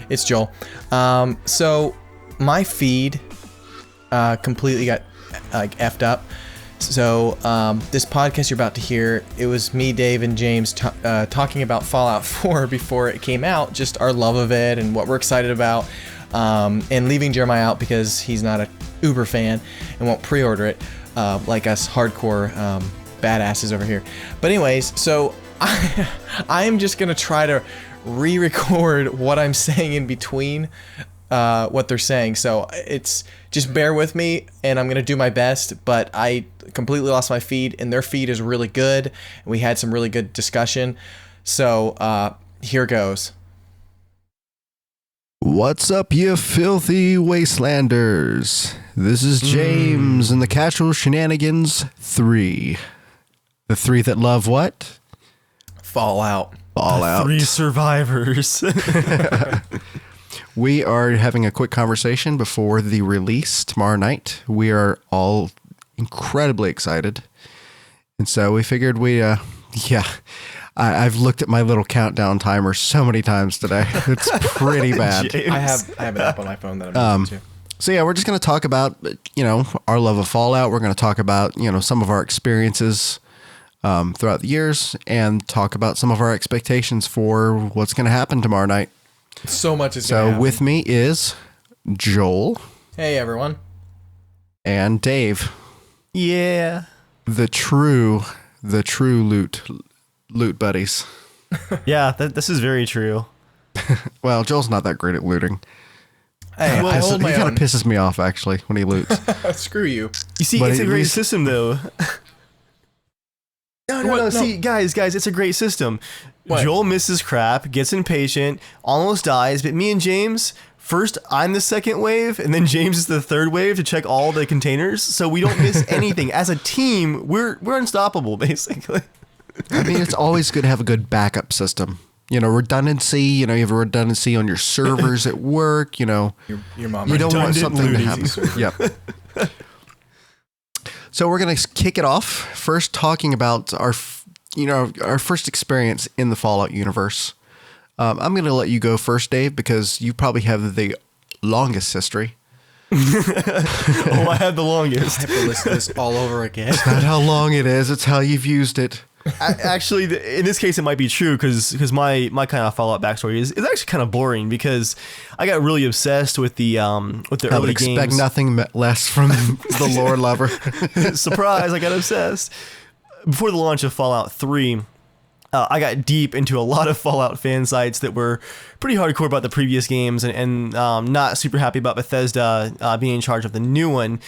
It's Joel. So my feed completely got like effed up. So this podcast you're about to hear, it was me, Dave, and James talking about Fallout 4 before it came out, just our love of it and what we're excited about, and leaving Jeremiah out because he's not a uber fan and won't pre-order it like us hardcore badasses over here. But anyways, so I am just going to try to re-record what I'm saying in between what they're saying. So it's just bear with me and I'm going to do my best, but I completely lost my feed and their feed is really good. And we had some really good discussion. So here goes. What's up, you filthy wastelanders? This is James and the Casual Shenanigans 3. The 3 that love what? Fallout. Fallout. 3 survivors. We are having a quick conversation before the release tomorrow night. We are all incredibly excited. And so we figured I've looked at my little countdown timer so many times today. It's pretty bad. I have it up on my phone that I'm using too. So yeah, we're just going to talk about, our love of Fallout. We're going to talk about, some of our experiences throughout the years and talk about some of our expectations for what's going to happen tomorrow night. So much is going to happen. So with me is Joel. Hey, everyone. And Dave. Yeah. The true loot buddies. Yeah, this is very true. Well, Joel's not that great at looting. Hey, I hold my he kind own. of pisses me off, actually, when he loots. Screw you. You see, But it's a at great least- system, though. No. See, guys, it's a great system. What? Joel misses crap, gets impatient, almost dies, but me and James, first I'm the second wave, and then James is the third wave to check all the containers, so we don't miss anything. As a team, we're unstoppable, basically. I mean, it's always good to have a good backup system. Redundancy, you have a redundancy on your servers at work, Your mom. You don't want Redundant something to looting. happen. Yep. So we're going to kick it off first talking about our first experience in the Fallout universe. I'm going to let you go first, Dave, because you probably have the longest history. I had the longest. I have to listen to this all over again. It's not how long it is, it's how you've used it. Actually, in this case, it might be true because my kind of Fallout backstory is actually kind of boring because I got really obsessed with the I would early expect games. nothing less from the lore lover. Surprise! I got obsessed before the launch of Fallout 3. I got deep into a lot of Fallout fan sites that were pretty hardcore about the previous games and not super happy about Bethesda being in charge of the new one.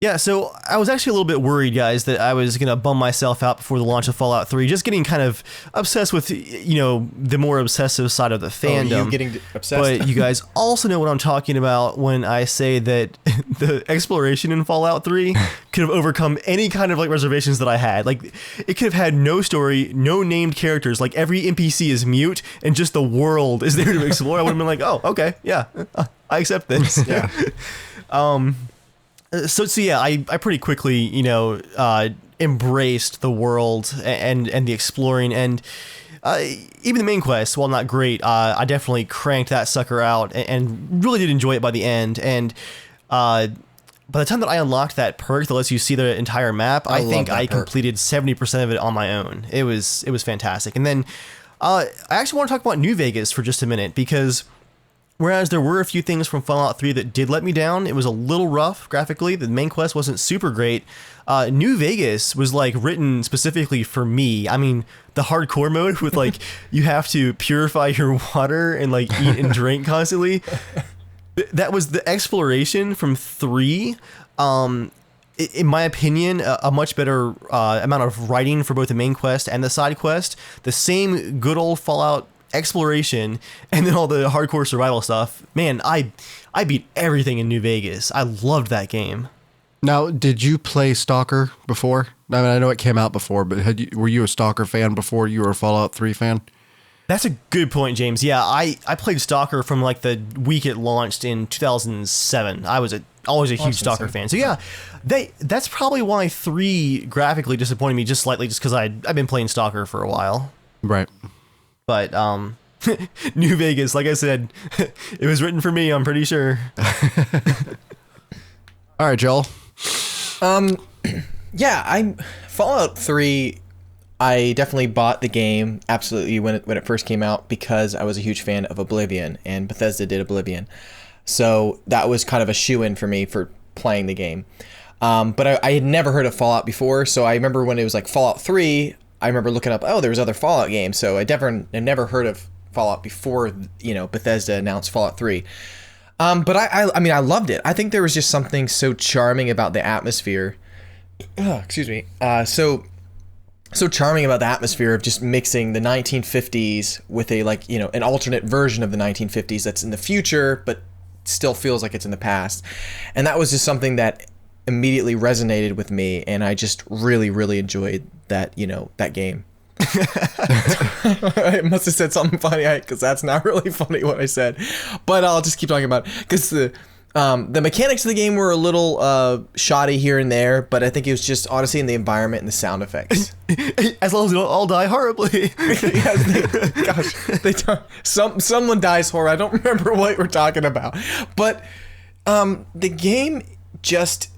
Yeah, so I was actually a little bit worried, guys, that I was going to bum myself out before the launch of Fallout 3, just getting kind of obsessed with, the more obsessive side of the fandom. Oh, you getting obsessed? But you guys also know what I'm talking about when I say that the exploration in Fallout 3 could have overcome any kind of reservations that I had. Like, it could have had no story, no named characters. Like, every NPC is mute and just the world is there to explore. I would have been like, oh, okay, yeah, I accept this. Yeah. So yeah, I pretty quickly, embraced the world and the exploring and even the main quest, while not great, I definitely cranked that sucker out and really did enjoy it by the end. And by the time that I unlocked that perk that lets you see the entire map, I think I completed 70% of it on my own. It was fantastic. And then I actually want to talk about New Vegas for just a minute because whereas there were a few things from Fallout 3 that did let me down, it was a little rough graphically. The main quest wasn't super great. New Vegas was written specifically for me. I mean, the hardcore mode with you have to purify your water and eat and drink constantly. That was the exploration from 3. In my opinion, a much better amount of writing for both the main quest and the side quest. The same good old Fallout exploration and then all the hardcore survival stuff. Man, I beat everything in New Vegas. I loved that game. Now, did you play Stalker before? I mean, I know it came out before, but were you a Stalker fan before you were a Fallout 3 fan? That's a good point, James. Yeah, I played Stalker from the week it launched in 2007. I was always a huge Stalker fan. So yeah, that's probably why 3 graphically disappointed me just slightly, just because I've been playing Stalker for a while. Right. But New Vegas, like I said, it was written for me, I'm pretty sure. All right, Joel. Yeah, Fallout 3. I definitely bought the game absolutely when it first came out because I was a huge fan of Oblivion, and Bethesda did Oblivion, so that was kind of a shoe-in for me for playing the game. But I had never heard of Fallout before, so I remember when it was like Fallout 3. I remember looking up, there was other Fallout games, so I never heard of Fallout before Bethesda announced Fallout 3. But I mean I loved it. I think there was just something so charming about the atmosphere. Excuse me. So charming about the atmosphere of just mixing the 1950s with an alternate version of the 1950s that's in the future, but still feels like it's in the past. And that was just something that immediately resonated with me, and I just really, really enjoyed that, that game. I must have said something funny because that's not really funny what I said, but I'll just keep talking about it because the mechanics of the game were a little shoddy here and there, but I think it was just honestly in the environment and the sound effects. As long as they don't all die horribly. Someone dies horribly. I don't remember what we're talking about, but the game just.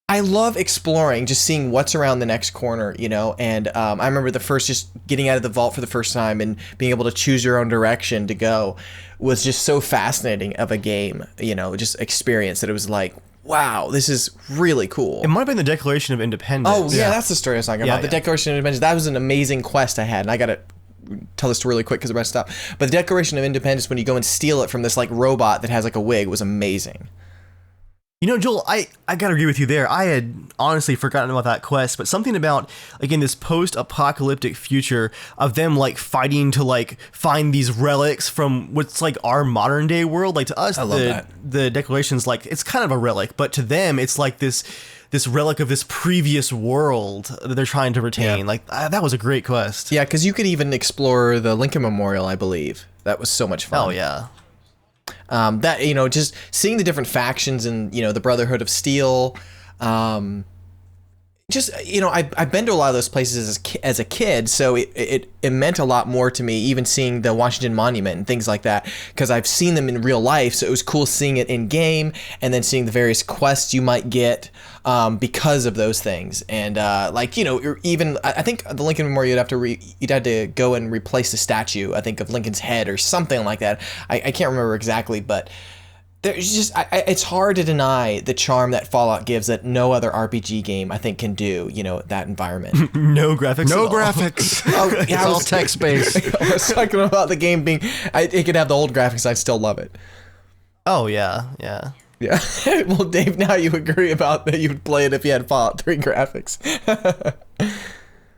I love exploring, just seeing what's around the next corner, and I remember just getting out of the vault for the first time and being able to choose your own direction to go was just so fascinating of a game, just experience that it was like, wow, this is really cool. It might have been the Declaration of Independence. Oh, yeah, that's the story I was talking about. The Declaration of Independence, that was an amazing quest I had, and I got to tell this story really quick because the rest up. But the Declaration of Independence, when you go and steal it from this robot that has a wig, was amazing. Joel, I gotta agree with you there. I had honestly forgotten about that quest, but something about, again, this post-apocalyptic future of them, fighting to, find these relics from what's, our modern-day world. To us, the Declaration's, it's kind of a relic, but to them, it's, this relic of this previous world that they're trying to retain. Yeah. That was a great quest. Yeah, because you could even explore the Lincoln Memorial, I believe. That was so much fun. Oh, yeah. That just seeing the different factions and the Brotherhood of Steel, I've been to a lot of those places as a kid, so it meant a lot more to me, even seeing the Washington Monument and things like that, because I've seen them in real life, so it was cool seeing it in game and then seeing the various quests you might get because of those things. And even I think the Lincoln Memorial, you'd have to go and replace the statue, I think, of Lincoln's head or something like that. I can't remember exactly, but there's just it's hard to deny the charm that Fallout gives that no other RPG game I think can do. That environment. No graphics. No graphics. Oh, yeah, it's all text based. I was talking about the game being. It could have the old graphics. I'd still love it. Oh yeah. Yeah. Well, Dave, now you agree about that you would play it if you had Fallout 3 graphics.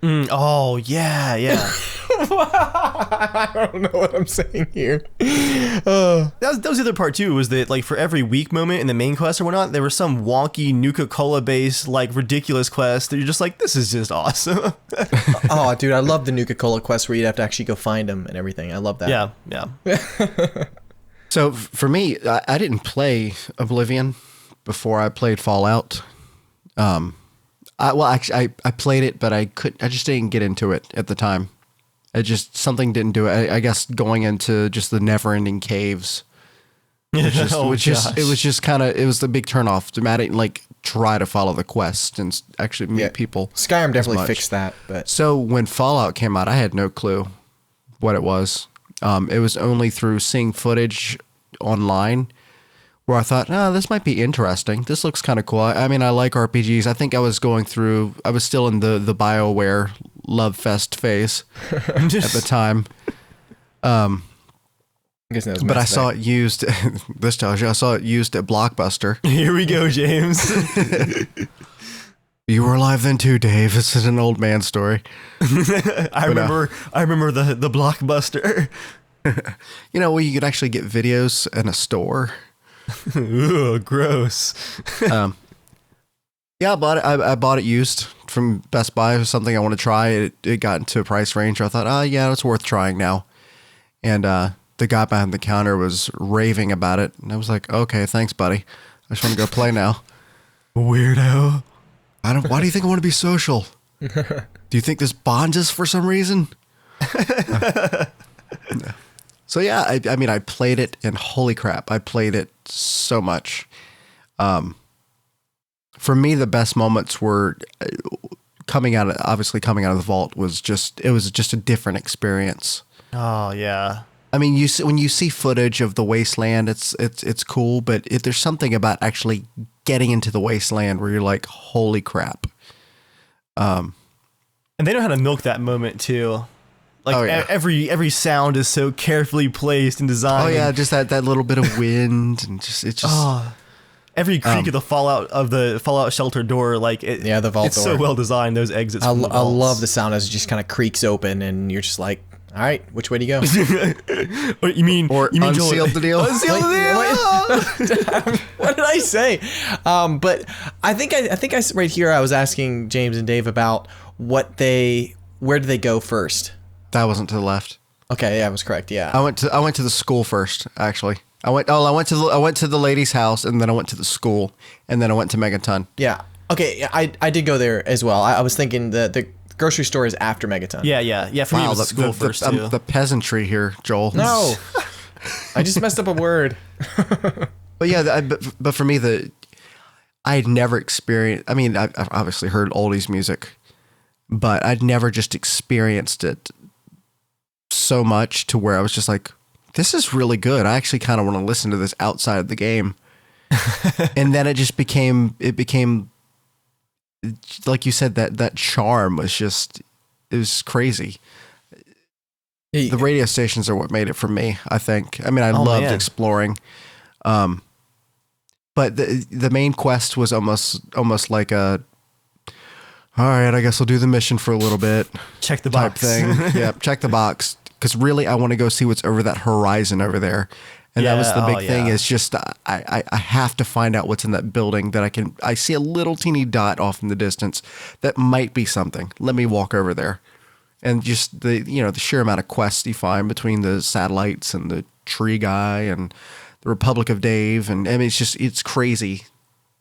Oh yeah. I don't know what I'm saying here. That was the other part too, was that for every weak moment in the main quest or whatnot, there was some wonky Nuka-Cola based ridiculous quest that you're just this is just awesome. Oh, dude, I love the Nuka-Cola quest where you'd have to actually go find them and everything. I love that. Yeah. So for me, I didn't play Oblivion before I played Fallout. I played it, but I just didn't get into it at the time. Something didn't do it. I guess going into just the never-ending caves, it was just kind of, it was the big turnoff. I didn't try to follow the quest and actually meet people. Skyrim definitely fixed that. But so when Fallout came out, I had no clue what it was. It was only through seeing footage online where I thought, this might be interesting. This looks kind of cool. I mean, I like RPGs. I think I was still in the BioWare love fest phase at the time. But I saw it used, this tells you, I saw it used at Blockbuster. Here we go, James. You were alive then too, Dave. This is an old man story. I remember the Blockbuster. Where you could actually get videos in a store. Ooh, gross. Yeah, I bought it used from Best Buy. It was something I want to try. It got into a price range where I thought, yeah, it's worth trying now. And the guy behind the counter was raving about it. And I was like, okay, thanks, buddy. I just want to go play now. Weirdo. Why do you think I want to be social? Do you think this bonds us for some reason? So yeah, I mean, I played it, and holy crap, I played it so much. For me, the best moments were coming out of the vault was just a different experience. Oh yeah. I mean, when you see footage of the wasteland, it's cool, but there's something about actually getting into the wasteland where you're like, holy crap. And they know how to milk that moment too. Like every sound is so carefully placed and designed. Oh yeah, just that little bit of wind and every creak of the fallout shelter door, like the vault it's door. so well designed. Those exits. I love the sound as it just kind of creaks open, and you're just like, all right, which way do you go? You mean unsealed the deal? Unsealed the deal. What did I say? But I think right here I was asking James and Dave about where did they go first? That wasn't to the left. Okay, yeah, I was correct. Yeah, I went to the school first. Actually, I went to the lady's house, and then I went to the school, and then I went to Megaton. Yeah. Okay, I did go there as well. I was thinking the grocery store is after Megaton. Yeah. For me, it was the school first too. The peasantry here, Joel. No, I just messed up a word. But yeah, but for me, I had never experienced. I mean, I've obviously heard oldies music, but I'd never just experienced it so much to where I was just like, this is really good. I actually kind of want to listen to this outside of the game. And then it became like you said, that charm was just, it was crazy. The radio stations are what made it for me, I think. I mean, I loved exploring. But the main quest was almost like a, all right, I guess I'll do the mission for a little bit. Check the box thing. Yeah, check the box. Because really, I want to go see what's over that horizon over there. And that was the big thing. Is just I have to find out what's in that building that I see a little teeny dot off in the distance that might be something. Let me walk over there. And just the sheer amount of quests you find between the satellites and the tree guy and the Republic of Dave, and I mean it's crazy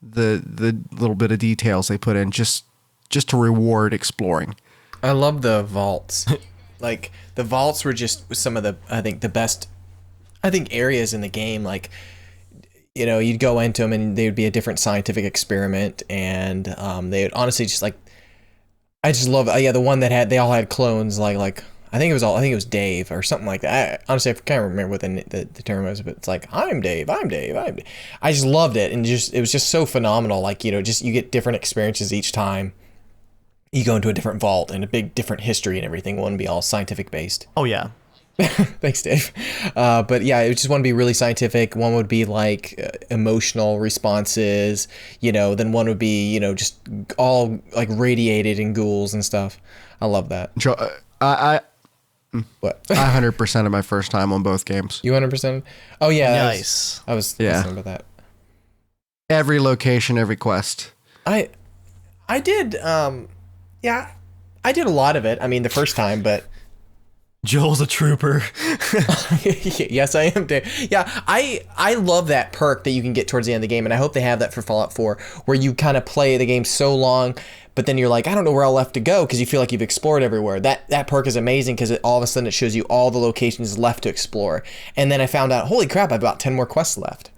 the little bit of details they put in just to reward exploring. I love the vaults. Like the vaults were just some of the best areas in the game. Like, you'd go into them and they would be a different scientific experiment, and they would honestly just like, I just love the one that they all had clones like I think it was Dave or something like that. Honestly, I can't remember what the term was, but it's like, I'm Dave. I just loved it, and it was just so phenomenal. Like, just you get different experiences each time. You go into a different vault and a big different history and everything. One would be all scientific based. Oh yeah. Thanks, Dave. But yeah, it just want to be really scientific. One would be like emotional responses, then one would be, just all like radiated and ghouls and stuff. I love that. What? 100% of my first time on both games. You 100%? Oh yeah. Nice. I was listening about that. Every location, every quest. I did, I did a lot of it. I mean, the first time, but Joel's a trooper. Yes, I am, Dave. Yeah, I love that perk that you can get towards the end of the game, and I hope they have that for Fallout 4, where you kind of play the game so long, but then you're like, I don't know where I'll left to go, because you feel like you've explored everywhere. That perk is amazing, because all of a sudden it shows you all the locations left to explore. And then I found out, holy crap, I've got 10 more quests left.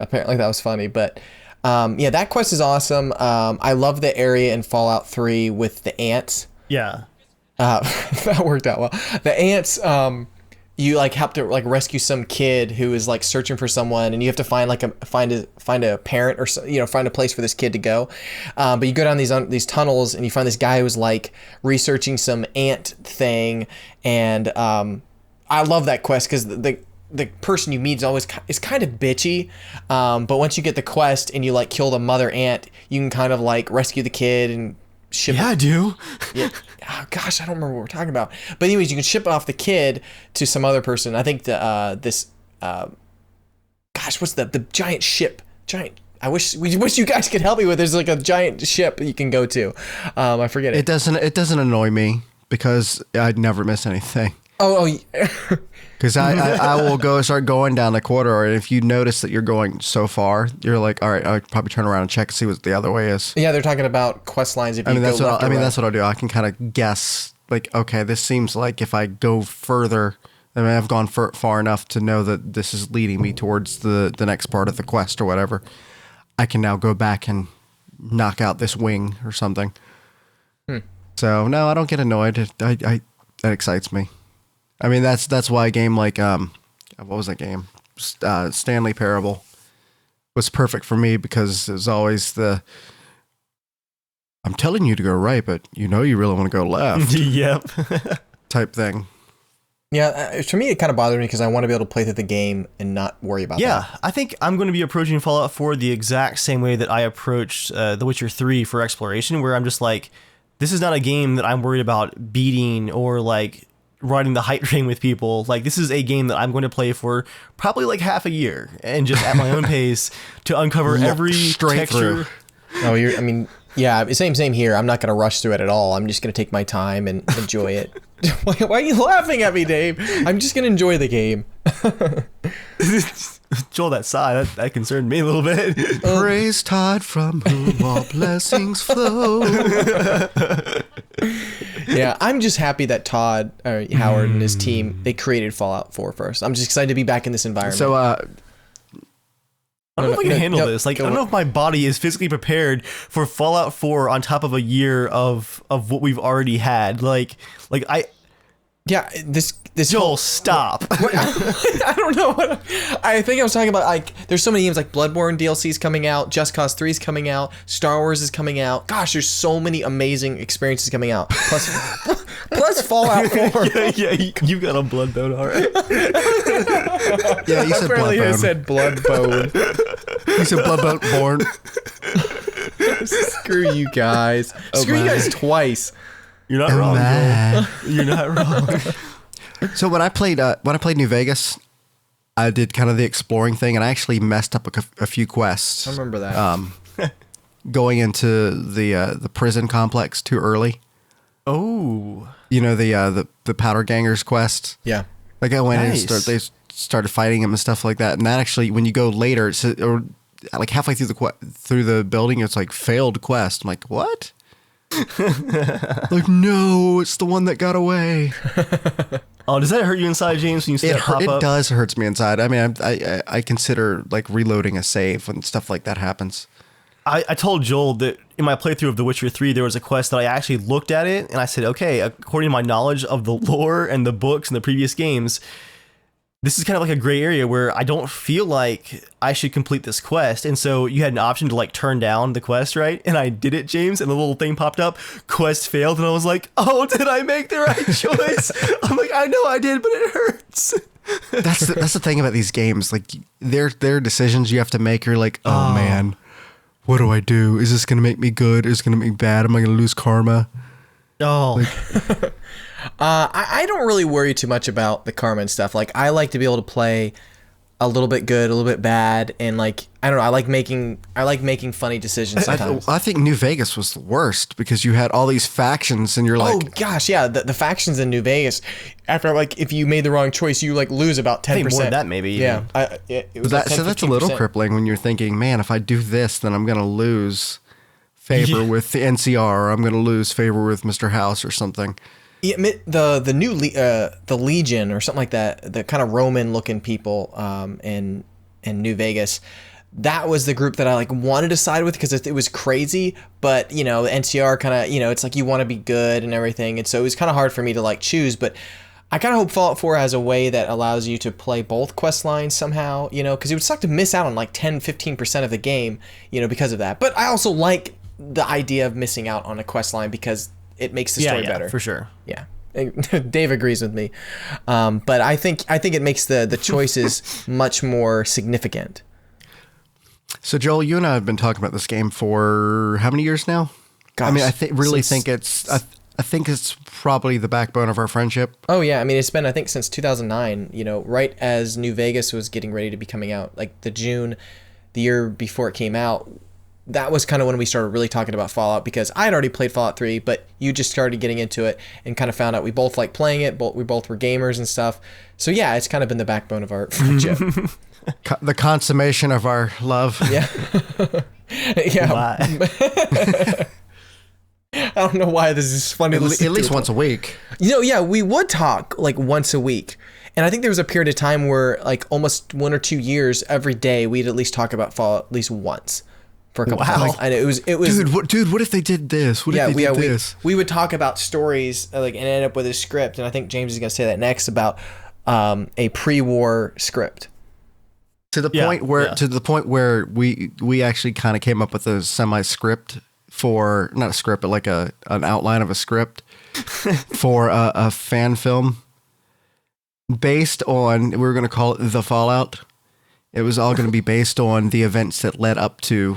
Apparently that was funny, but that quest is awesome. I love the area in Fallout 3 with the ants. Yeah. That worked out well. The ants, you like have to like rescue some kid who is like searching for someone, and you have to find a parent or find a place for this kid to go. But you go down these tunnels and you find this guy who's like researching some ant thing, and I love that quest because the person you meet is kind of bitchy, but once you get the quest and you like kill the mother ant, you can kind of like rescue the kid and ship. Yeah, I do. Yeah. Oh, gosh, I don't remember what we're talking about. But anyways, you can ship off the kid to some other person. I think what's the giant ship? I wish you guys could help me with. There's like a giant ship you can go to. I forget it. It doesn't annoy me because I'd never miss anything. Oh. Because I will start going down the corridor, and if you notice that you're going so far, you're like, all right, I'll probably turn around and check and see what the other way is. Yeah, they're talking about quest lines. That's what I'll do. I can kind of guess like, okay, this seems like if I go further, I mean, I've gone far enough to know that this is leading me towards the next part of the quest or whatever. I can now go back and knock out this wing or something. So no, I don't get annoyed. That excites me. I mean, that's why a game like what was that game? Stanley Parable was perfect for me, because there's always I'm telling you to go right, but you really want to go left. Yep. Type thing. Yeah, for me, it kind of bothered me because I want to be able to play through the game and not worry about that. Yeah, I think I'm going to be approaching Fallout 4 the exact same way that I approached The Witcher 3 for exploration, where I'm just like, this is not a game that I'm worried about beating or like riding the hype train with people. Like, this is a game that I'm going to play for probably like half a year and just at my own pace to uncover every texture. Oh, yeah, same here. I'm not going to rush through it at all. I'm just going to take my time and enjoy it. Why are you laughing at me, Dave? I'm just going to enjoy the game. Joel, that sigh, that concerned me a little bit. Praise Todd, from whom all blessings flow. Yeah, I'm just happy that Todd, Howard and his team, they created Fallout 4 first. I'm just excited to be back in this environment. So, I don't know if I can handle this. Like, I don't know if my body is physically prepared for Fallout 4 on top of a year of what we've already had. Like yeah, this Joel, whole, stop. I don't know what I think I was talking about. Like, there's so many games, like Bloodborne DLC's coming out, Just Cause 3 is coming out, Star Wars is coming out. Gosh, there's so many amazing experiences coming out. Plus Fallout 4. yeah, you got a Bloodbone, all right. yeah, you said Apparently I Bloodbone. said Bloodbone. You said Bloodbone born. Screw you guys. Screw you guys twice. You're not wrong, Joel. You're not wrong. So when I played New Vegas, I did kind of the exploring thing, and I actually messed up a few quests. I remember that. Going into the prison complex too early. Oh, the powder gangers quest. Yeah. Like, I went in Nice. and they started fighting him and stuff like that. And that actually, when you go later, it's or like halfway through the building, it's like failed quest. I'm like, what? Like, no, it's the one that got away. oh, does that hurt you inside, James? When you see that pop It up? does hurts me inside. I mean, I consider like reloading a save when stuff like that happens. I told Joel that in my playthrough of The Witcher 3, there was a quest that I actually looked at it and I said, okay, according to my knowledge of the lore and the books and the previous games, this is kind of like a gray area where I don't feel like I should complete this quest. And so you had an option to like turn down the quest, right? And I did it, James, and the little thing popped up, quest failed, and I was like, oh, did I make the right choice? I'm like, I know I did, but it hurts. That's the thing about these games. Like, there are decisions you have to make. You're like, oh man, what do I do? Is this going to make me good? Is it going to make me bad? Am I going to lose karma? Oh, I don't really worry too much about the karma and stuff. Like, I like to be able to play a little bit good, a little bit bad, and like, I don't know, I like making funny decisions sometimes. I think New Vegas was the worst because you had all these factions, and you're like, Oh gosh, yeah, the factions in New Vegas. After, like, if you made the wrong choice, you like lose about 10%. I think more than that, maybe. Yeah, it was like 10, so that's a little 15%. crippling when you're thinking, man, if I do this, then I'm going to lose favor with the NCR, or I'm going to lose favor with Mr. House or something. Yeah, the new the Legion or something like that, the kind of Roman looking people in New Vegas, that was the group that I like wanted to side with because it was crazy, but NCR kind of, it's like you want to be good and everything, and so it was kind of hard for me to like choose. But I kind of hope Fallout 4 has a way that allows you to play both quest lines somehow, because it would suck to miss out on like 10-15% of the game, because of that. But I also like the idea of missing out on a quest line because it makes the story better. For sure. Yeah. Dave agrees with me. But I think it makes the choices much more significant. So Joel, you and I have been talking about this game for how many years now? Gosh, I mean, I think it's probably the backbone of our friendship. Oh yeah, I mean, it's been, I think, since 2009, right as New Vegas was getting ready to be coming out, like the year before it came out. That was kind of when we started really talking about Fallout, because I had already played Fallout 3, but you just started getting into it and kind of found out we both like playing it. We both were gamers and stuff. So yeah, it's kind of been the backbone of our friendship. The consummation of our love. Yeah. Yeah. I don't know why this is funny. At least once a week. Yeah, we would talk like once a week. And I think there was a period of time where like almost 1 or 2 years every day we'd at least talk about Fallout at least once for a couple of times. And it was dude, what if they did this? What if they did this? We would talk about stories like and end up with a script, and I think James is going to say that next about a pre-war script. To the point where we actually kind of came up with a semi-script for not a script but like an outline of a script for a fan film based on, we were going to call it The Fallout. It was all going to be based on the events that led up to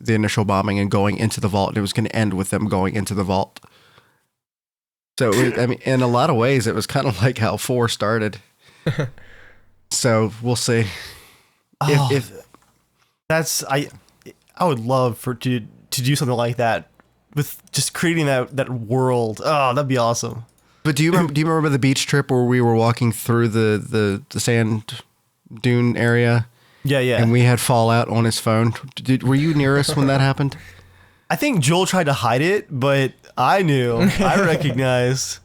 the initial bombing and going into the vault. It was going to end with them going into the vault. So I mean, in a lot of ways, it was kind of like how 4 started. So we'll see. If that's I would love to do something like that with just creating that world. Oh, that'd be awesome. But do you remember the beach trip where we were walking through the sand dune area? Yeah. And we had Fallout on his phone. Were you near us when that happened? I think Joel tried to hide it, but I knew. I recognized.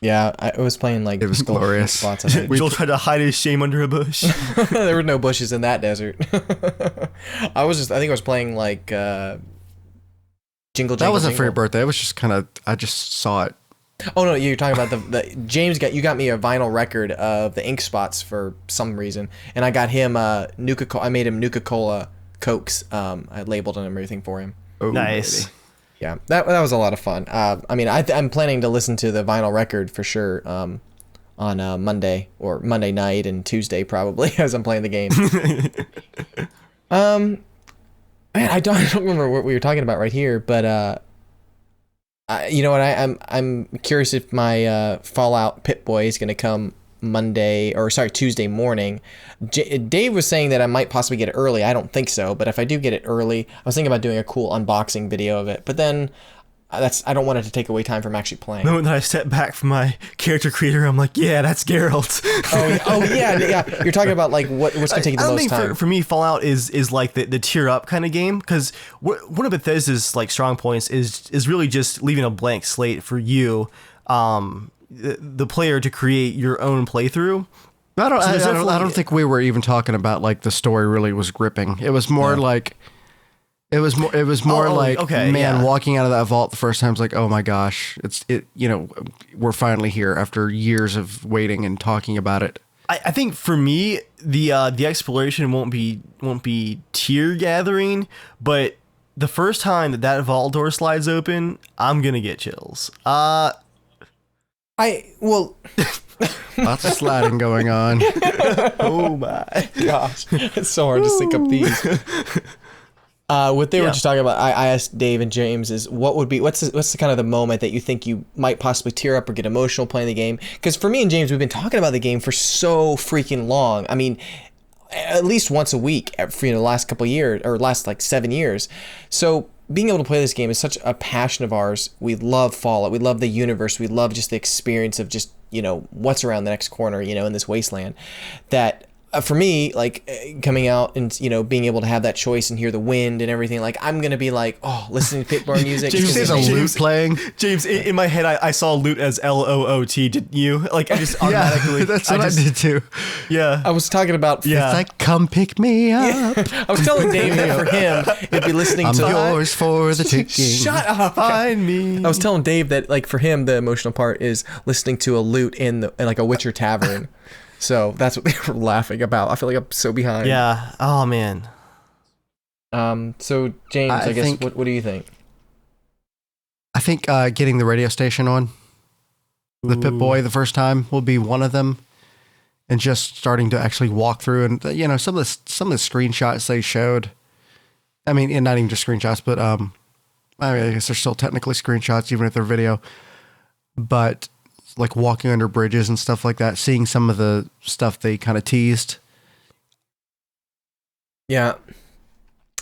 Yeah, I was playing like it was glorious. Spots, I think. Joel tried to hide his shame under a bush. There were no bushes in that desert. I think I was playing like Jingle Jingle. That wasn't Jingle. for your birthday. It was just I just saw it. Oh no, you're talking about the James got me a vinyl record of the Ink Spots for some reason, and I got him Nuka-Cola. I made him Nuka-Cola Cokes. I labeled and everything for him. Oh, nice. Lady. Yeah, that was a lot of fun. I mean, I'm planning to listen to the vinyl record for sure on Monday or Monday night and Tuesday probably as I'm playing the game. Man, I don't remember what we were talking about right here, but you know what? I'm curious if my Fallout Pip-Boy is going to come Tuesday morning. Dave was saying that I might possibly get it early. I don't think so, but if I do get it early, I was thinking about doing a cool unboxing video of it. But then I don't want it to take away time from actually playing. The moment that I step back from my character creator, I'm like, yeah, that's Geralt. oh yeah. You're talking about like what's gonna take the most time. For me, Fallout is like the tier up kind of game, because one of Bethesda's like strong points is really just leaving a blank slate for you, the player, to create your own playthrough. I don't think we were even talking about like the story really was gripping. It was more like it was more walking out of that vault the first time, it's like, oh my gosh, we're finally here after years of waiting and talking about it. I think for me, the exploration won't be tier gathering, but the first time that vault door slides open, I'm gonna get chills. Lots of sliding going on. Oh my gosh, it's so hard to sync up these. What they were just talking about, I asked Dave and James, is what's the kind of the moment that you think you might possibly tear up or get emotional playing the game? Because for me and James, we've been talking about the game for so freaking long. I mean, at least once a week for the last couple of years, or last like 7 years. So being able to play this game is such a passion of ours. We love Fallout. We love the universe. We love just the experience of just, what's around the next corner, in this wasteland, that for me, like coming out and, being able to have that choice and hear the wind and everything, like I'm going to be like, listening to Pitbull music. Did you see the loot playing? James, in my head, I saw loot as LOOT. Didn't you? Like I just automatically. Yeah, that's what I did too. Yeah. I was talking about. Yeah. It's like, come pick me up. I was telling Dave that for him, it'd be listening to. I'm yours for the taking. Shut up. Find me. I was telling Dave that like for him, the emotional part is listening to a loot in like a Witcher tavern. So that's what they were laughing about. I feel like I'm so behind. Yeah. Oh man. So James, I guess what do you think? I think getting the radio station on the Pip-Boy the first time will be one of them, and just starting to actually walk through and some of the screenshots they showed. I mean, and not even just screenshots, but I guess they're still technically screenshots even if they're video. But like walking under bridges and stuff like that, seeing some of the stuff they kind of teased. Yeah.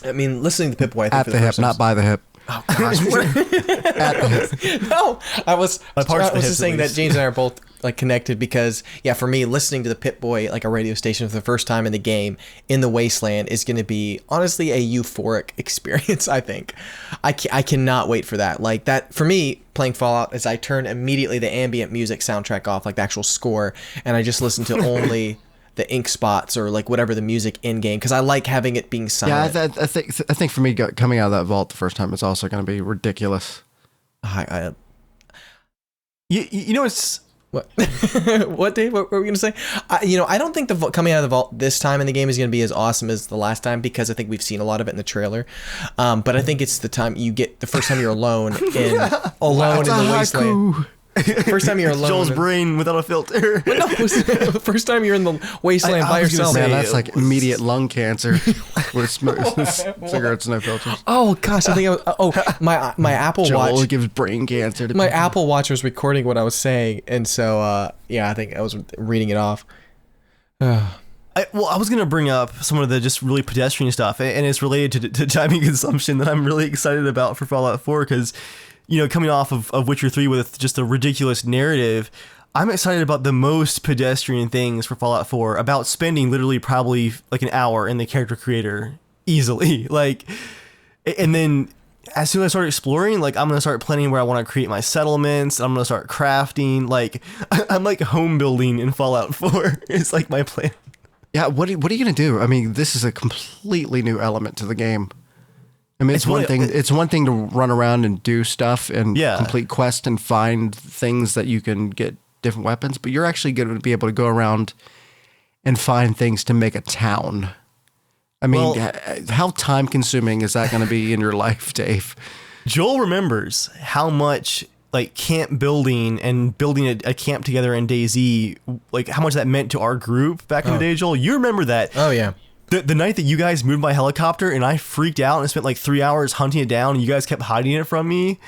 I mean, listening to Pip-Boy, I think at the hip, not by the hip. Oh gosh, at the hip. No, I was just saying that James and I are both like connected because for me, listening to the Pip-Boy like a radio station for the first time in the game in the wasteland is going to be honestly a euphoric experience. I think I cannot wait for that. Like that for me, playing Fallout is I turn immediately the ambient music soundtrack off, like the actual score, and I just listen to only the ink spots or like whatever the music in game, because I like having it being silent. Yeah, I think for me, coming out of that vault the first time is also going to be ridiculous. You know, it's what? What, Dave? What were we gonna say? I don't think coming out of the vault this time in the game is gonna be as awesome as the last time, because I think we've seen a lot of it in the trailer. But I think it's the first time you're alone in the wasteland. First time you're alone. Joel's brain without a filter. No, first time you're in the wasteland by yourself. Man, that's like immediate lung cancer with cigarettes, no filters. Oh gosh, I think my Apple Joel Watch gives brain cancer to my people. Apple Watch was recording what I was saying, and so I think I was reading it off. I was going to bring up some of the just really pedestrian stuff, and it's related to timing consumption that I'm really excited about for Fallout 4, because coming off of Witcher 3 with just a ridiculous narrative, I'm excited about the most pedestrian things for Fallout 4, about spending literally probably like an hour in the character creator easily. Like, and then as soon as I start exploring, like I'm going to start planning where I want to create my settlements. I'm going to start crafting. Like I'm like home building in Fallout 4. It's like my plan. Yeah, what are you going to do? I mean, this is a completely new element to the game. I mean, it's one thing to run around and do stuff and complete quests and find things that you can get different weapons, but you're actually going to be able to go around and find things to make a town. I mean, how time consuming is that going to be in your life, Dave? Joel remembers how much like camp building and building a camp together in DayZ, like how much that meant to our group back in the day, Joel. You remember that? Oh yeah. The night that you guys moved my helicopter and I freaked out and spent like 3 hours hunting it down and you guys kept hiding it from me.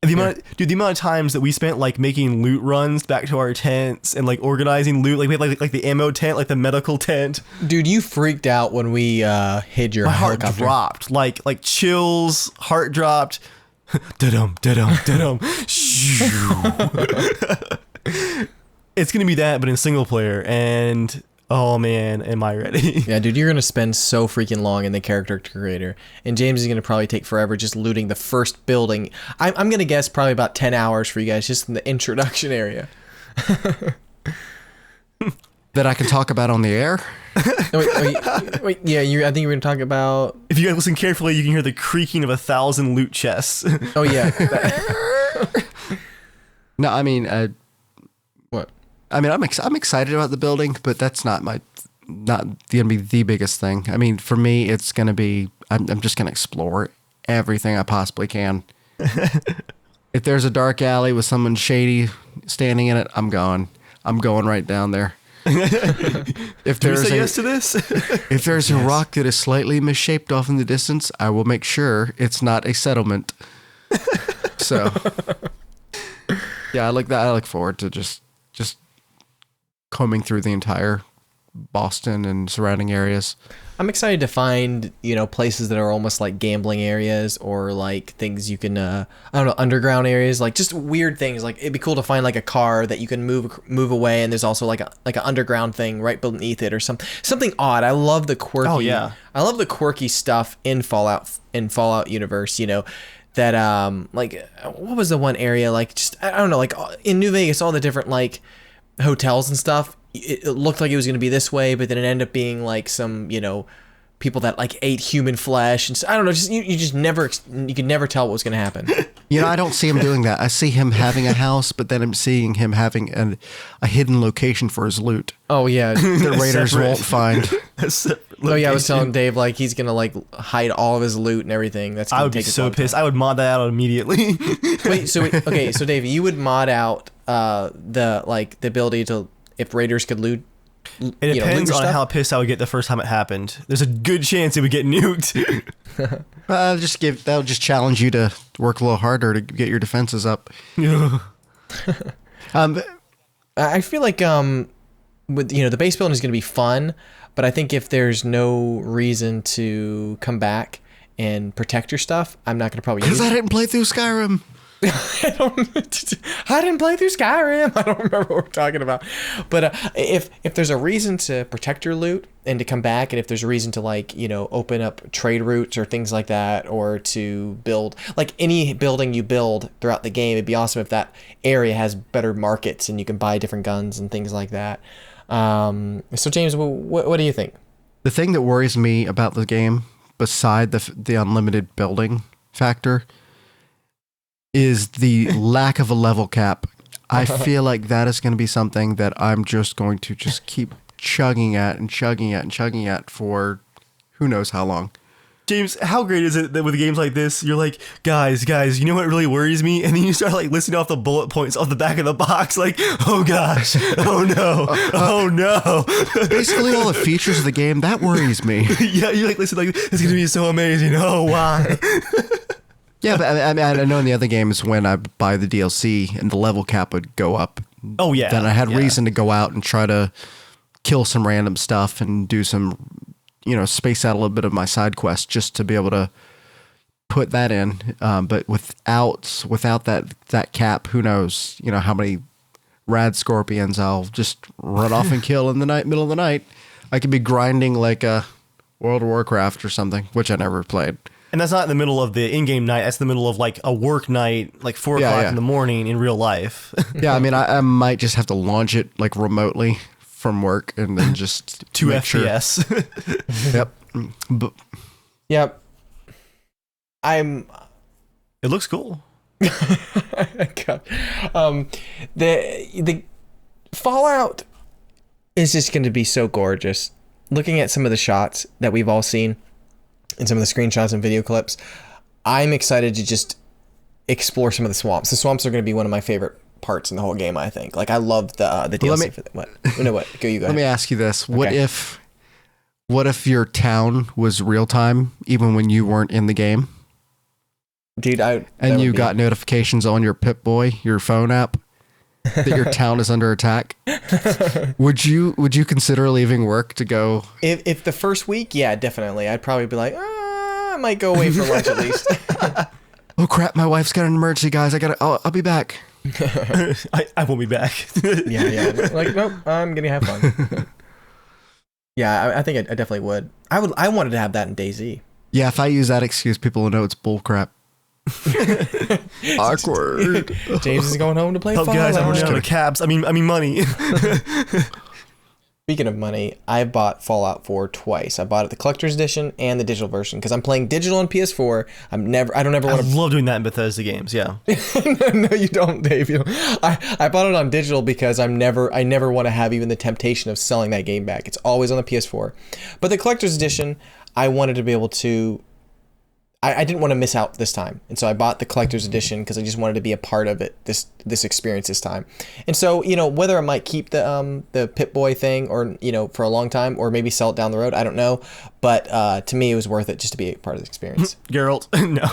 The amount of times that we spent like making loot runs back to our tents and like organizing loot, like we had like the ammo tent, like the medical tent. Dude, you freaked out when we hid your helicopter. My heart dropped, like chills, heart dropped. Da-dum, da-dum, da-dum. It's gonna be that, but in single player, and oh man, am I ready? Yeah, dude, you're gonna spend so freaking long in the character creator, and James is gonna probably take forever just looting the first building. I'm gonna guess probably about 10 hours for you guys just in the introduction area. That I can talk about on the air. Wait, yeah, I think you're gonna talk about. If you guys listen carefully, you can hear the creaking of 1,000 loot chests. Oh yeah. No, I mean, what? I mean, I'm excited about the building, but that's not gonna be the biggest thing. I mean, for me, it's gonna be I'm just gonna explore everything I possibly can. If there's a dark alley with someone shady standing in it, I'm going right down there. If Do you say yes to this? If there's a rock that is slightly misshaped off in the distance, I will make sure it's not a settlement. So, yeah, I like that. I look forward to just combing through the entire Boston and surrounding areas. I'm excited to find, places that are almost like gambling areas, or like things you can, I don't know, underground areas, like just weird things. Like it'd be cool to find like a car that you can move away, and there's also like an underground thing right beneath it, or something odd. I love the quirky. Oh yeah. I love the quirky stuff in Fallout universe. That like what was the one area, like just I don't know, like in New Vegas, all the different like hotels and stuff. It looked like it was going to be this way, but then it ended up being like some, people that like ate human flesh, and so, I don't know. Just you could never tell what was going to happen. I don't see him doing that. I see him having a house, but then I'm seeing him having a hidden location for his loot. Oh yeah, the raiders won't find. Oh yeah, I was telling Dave like he's gonna like hide all of his loot and everything. That's gonna I would be so pissed. I would mod that out immediately. Okay, so Dave, you would mod out the ability to, if raiders could loot. It depends on how pissed I would get the first time it happened. There's a good chance it would get nuked. That'll just challenge you to work a little harder to get your defenses up. I feel like with the base building is going to be fun, but I think if there's no reason to come back and protect your stuff, I'm not going to probably use it. Because I didn't play through Skyrim. I didn't play through Skyrim. I don't remember what we're talking about. But if there's a reason to protect your loot and to come back, and if there's a reason to like, you know, open up trade routes or things like that, or to build like any building you build throughout the game, it'd be awesome if that area has better markets and you can buy different guns and things like that. So James, what do you think? The thing that worries me about the game, beside the unlimited building factor, is the lack of a level cap. I feel like that is going to be something that I'm just going to just keep chugging at and chugging at and chugging at for who knows how long. James, how great is it that with games like this, you're like, guys, you know what really worries me? And then you start like listing off the bullet points off the back of the box, like, oh gosh, oh no, oh no. Basically all the features of the game, that worries me. Yeah, you like listen like, it's going to be so amazing. Oh, why? Yeah, but I mean, I know in the other games when I buy the DLC and the level cap would go up. Oh yeah. Then I had reason to go out and try to kill some random stuff and do some, you know, space out a little bit of my side quest just to be able to put that in. But without that cap, who knows, you know, how many rad scorpions I'll just run off and kill in the middle of the night. I could be grinding like a World of Warcraft or something, which I never played. And that's not in the middle of the in-game night. That's the middle of like a work night, like 4 o'clock in the morning in real life. Yeah, I mean, I might just have to launch it like remotely from work and then just 2 FPS. Sure. Yep. Yep. It looks cool. God. The Fallout is just going to be so gorgeous. Looking at some of the shots that we've all seen and some of the screenshots and video clips, I'm excited to just explore some of the swamps. The swamps are going to be one of my favorite parts in the whole game, I think. Like, I love the DLC for that. What? No, what? Go, you go. Let me ask you this. Okay. What if your town was real time, even when you weren't in the game? Dude, and you got notifications on your Pip-Boy, your phone app, that your town is under attack. Would you consider leaving work to go? If the first week, yeah, definitely. I'd probably be like, I might go away for lunch at least. Oh crap! My wife's got an emergency, guys. I'll be back. I won't be back. Yeah. Like, nope. I'm gonna have fun. Yeah, I think I definitely would. I wanted to have that in DayZ. Yeah, if I use that excuse, people will know it's bullcrap. Awkward. James is going home to play Fallout. Guys, I'm running out of cabs. I mean money. Speaking of money, I bought Fallout 4 twice. I bought it the collector's edition and the digital version because I'm playing digital on PS4. I love doing that in Bethesda games. Yeah. No, you don't, Dave. I bought it on digital because I never want to have even the temptation of selling that game back. It's always on the PS4. But the collector's edition, I wanted to be able to. I didn't want to miss out this time, and so I bought the collector's edition because I just wanted to be a part of it, this experience this time. And so, you know, whether I might keep the Pip-Boy thing or, you know, for a long time, or maybe sell it down the road, I don't know. But to me, it was worth it just to be a part of the experience. Geralt, no.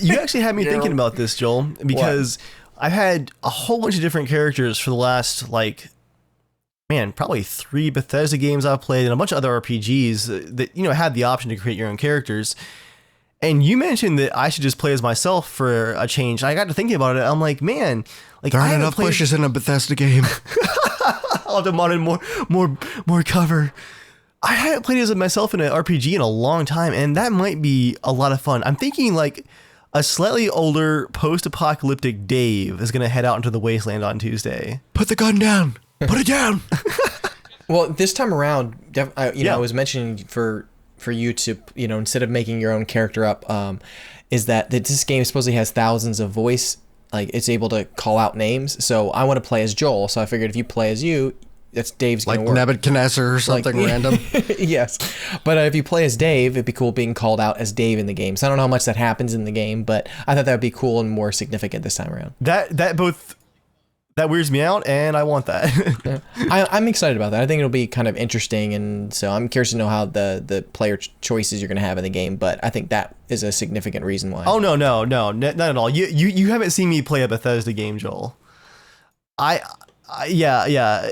You actually had me thinking about this, Joel, because I've had a whole bunch of different characters for the last probably 3 Bethesda games I've played and a bunch of other RPGs that, you know, had the option to create your own characters. And you mentioned that I should just play as myself for a change. I got to thinking about it. I'm like, man, like, there aren't enough bushes in a Bethesda game. I'll have to mod in more cover. I haven't played as myself in an RPG in a long time, and that might be a lot of fun. I'm thinking like a slightly older post-apocalyptic Dave is going to head out into the wasteland on Tuesday. Put the gun down. Put it down. Well, this time around, I was mentioning for you to, you know, instead of making your own character up, is that this game supposedly has thousands of voice, like it's able to call out names. So I want to play as Joel. So I figured if you play as you, that's Dave's gonna work. Like Nebuchadnezzar or something random. Yes, but if you play as Dave, it'd be cool being called out as Dave in the game. So I don't know how much that happens in the game, but I thought that would be cool and more significant this time around. That weirds me out, and I want that. I'm excited about that. I think it'll be kind of interesting, and so I'm curious to know how the player choices you're going to have in the game, but I think that is a significant reason why. Oh, no, not at all. You haven't seen me play a Bethesda game, Joel. Yeah.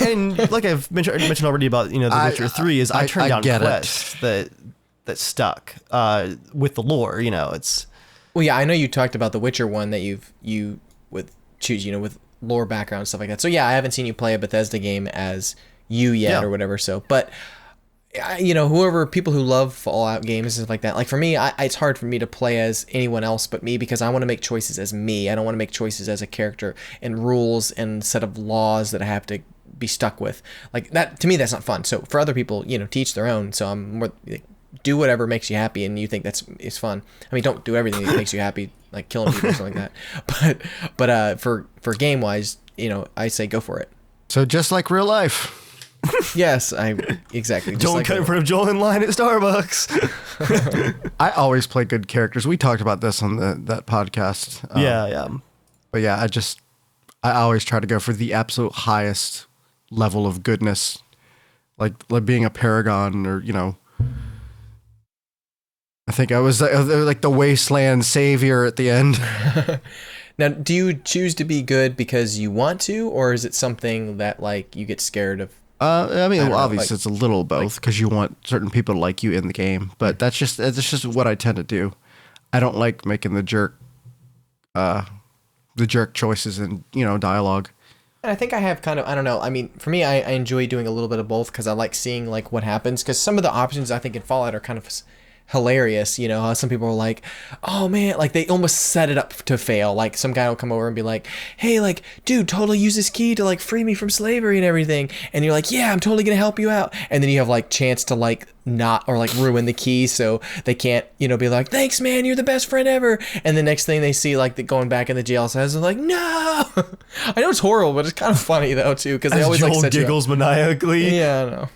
And like I've mentioned already about, you know, The Witcher 3 is I turned down quests that stuck with the lore, you know, it's... Well, yeah, I know you talked about the Witcher one that you would choose, with lore background and stuff like that. So yeah, I haven't seen you play a Bethesda game as you yet or whatever. So, but whoever people who love Fallout games and stuff like that, like for me, it's hard for me to play as anyone else but me because I want to make choices as me. I don't want to make choices as a character and rules and set of laws that I have to be stuck with. Like that to me, that's not fun. So for other people, teach their own. So I'm more like, do whatever makes you happy and you think is fun. I mean, don't do everything that makes you happy, like killing people or something like that. But for game wise, I say go for it. So just like real life. Yes, exactly. Joel like cut in front of Joel in line at Starbucks. I always play good characters. We talked about this on that podcast. Yeah. But yeah, I always try to go for the absolute highest level of goodness, like being a paragon or I think I was like the wasteland savior at the end. Now, do you choose to be good because you want to, or is it something that like you get scared of? I mean, obviously it's a little both because you want certain people to like you in the game, but that's just what I tend to do. I don't like making the jerk choices in dialogue. And I think I have kind of, I don't know. I mean, for me, I enjoy doing a little bit of both because I like seeing like what happens. Because some of the options I think in Fallout are kind of hilarious. How some people are like, oh man, like they almost set it up to fail. Like some guy will come over and be like, hey, like, dude, totally use this key to like free me from slavery and everything. And you're like, yeah, I'm totally gonna help you out. And then you have like chance to like not or like ruin the key so they can't be like, thanks man, you're the best friend ever. And the next thing they see like going back in the jail cells they're like, no. I know it's horrible, but it's kind of funny though too because they always Joel like set giggles you up. maniacally. Yeah, I know.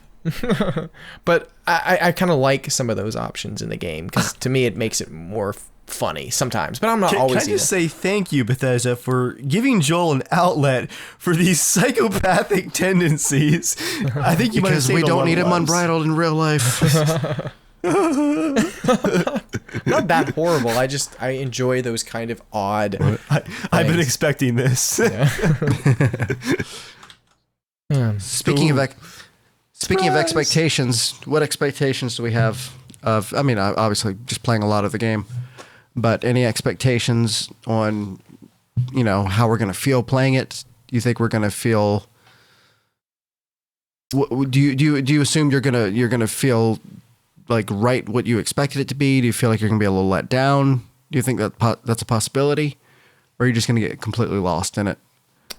But I kind of like some of those options in the game because to me it makes it more funny sometimes, but I'm not always. Can I just say thank you, Bethesda, for giving Joel an outlet for these psychopathic tendencies. I think you might have because saved we a don't lot need of them lives. unbridled in real life. Not that horrible. I enjoy those kind of odd. I've been expecting this. Yeah. Speaking of expectations, what expectations do we have of? I mean, obviously, just playing a lot of the game, but any expectations on, how we're gonna feel playing it? Do you think we're gonna feel? Do you assume you're gonna feel like right what you expected it to be? Do you feel like you're gonna be a little let down? Do you think that's a possibility, or are you just gonna get completely lost in it?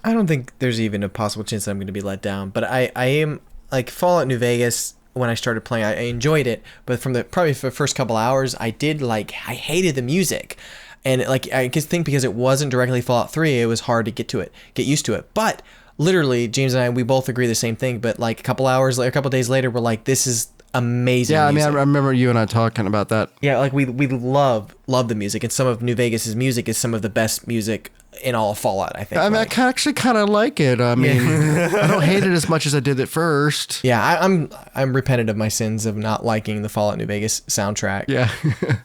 I don't think there's even a possible chance that I'm going to be let down, but I am like Fallout New Vegas. When I started playing, I enjoyed it, but probably for the first couple hours, I hated the music, and like I just think because it wasn't directly Fallout 3, it was hard to get used to it. But literally, James and we both agree the same thing. But like a couple days later, we're like, this is amazing. Yeah, music. I mean, I remember you and I talking about that. Yeah, like we love the music, and some of New Vegas's music is some of the best music in all of Fallout, I think. I mean, I actually kind of like it. I mean, I don't hate it as much as I did at first. Yeah, I'm repentant of my sins of not liking the Fallout New Vegas soundtrack. Yeah.